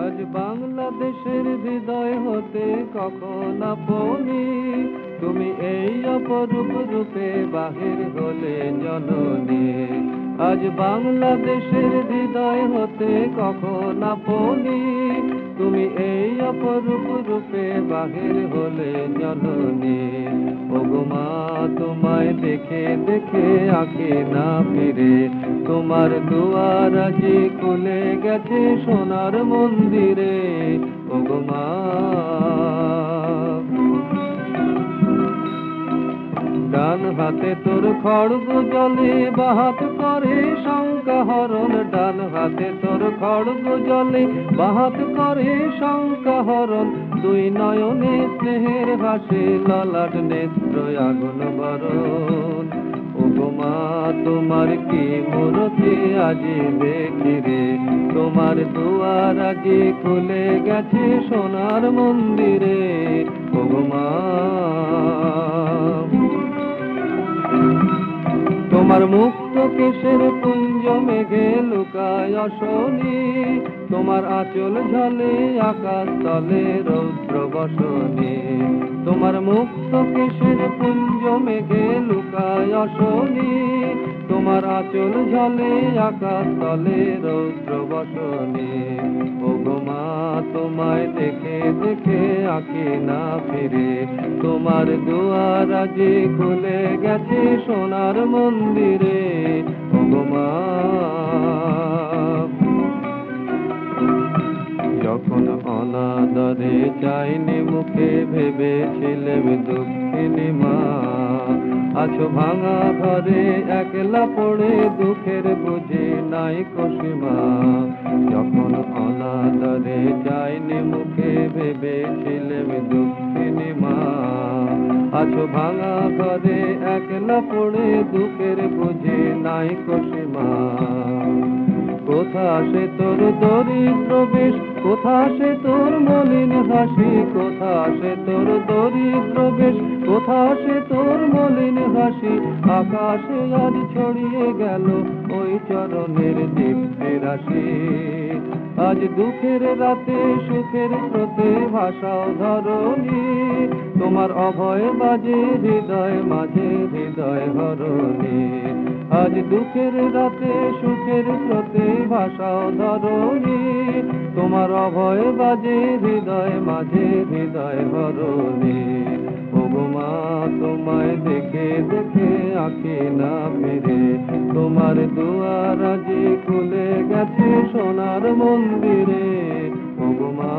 আজ বাংলাদেশের হৃদয় হতে কখন আপনি তুমি এই অপরূপ রূপে বাহির হলে জননী। আজ বাংলাদেশের হৃদয় হতে কখন আপনি তুমি এই অপরূপ রূপে বাহির হলে জননী। ওগো মা তোমায় দেখে দেখে আঁখি না ফিরে, তোমার দুয়ার আজি খুলে গেছে সোনার মন্দিরে। ওগো মা ডান হাতে তোর খড়গ জলে বাহাত করে শঙ্কা হরণ, ডান হাতে তোর খড়গ জলে বাহাত করে শঙ্কা হরণ। দুই নয়নে স্নেহের হাসি ললাট নেত্র আগুন বরণ। ওগো মা তোমার কি মূরতি আজি দেখি রে, তোমার দুয়ার আজি খুলে গেছে সোনার মন্দিরে। ওগো মা তোমার মুক্ত কেশের পুঞ্জ মেঘে লুকায় অশনি, তোমার আঁচল ঝলে আকাশ তলে রৌদ্র বসনে। তোমার মুক্ত কেশের পুঞ্জ মেঘে লুকায় অশনি, তোমার আঁচল ঝলে আকাশ তলে রৌদ্র বসনে। ওগো মা তোমায় দেখে দেখে আঁখি না ফিরে, তোমার দুয়ার আজি খুলে গেছে সোনার মন্দিরে। ওগো মা যখন অনাদরে চাইনি মুখে ভেবেছিলেম দুঃখিনী মা, আছো ভাঙা ঘরে একলা পড়ে দুঃখের বুঝি নাই কসীমা। যখন অনাদরে চাইনি মুখে ভেবেছিলেম দুঃখিনী মা, আছো ভাঙা ঘরে একলা পড়ে দুঃখের বুঝি নাই কসীমা। কোথা সে তোর দরিদ্র বেশ, কোথা সে তোর মলিন হাসি, কোথা সে তোর দরিদ্র বেশ, কোথা সে তোর মলিন হাসি। আকাশে আজ ছড়িয়ে গেল ওই চরণের দীপ্তি রাশি। আজ দুঃখের রাতে সুখের স্রোতে ভাষাও ধরণী, তোমার অভয় বাজে হৃদয় মাঝে হৃদয় হরণী। আজ দুঃখের রাতে সুখের স্রোতে ভাষাও ধরণী, তোমার অভয় বাজে হৃদয় মাঝে হৃদয় হরণী। ওগো মা তোমায় দেখে দেখে আঁখি না ফিরে, তোমার দুয়ার আজি খুলে গেছে সোনার মন্দিরে। ওগো মা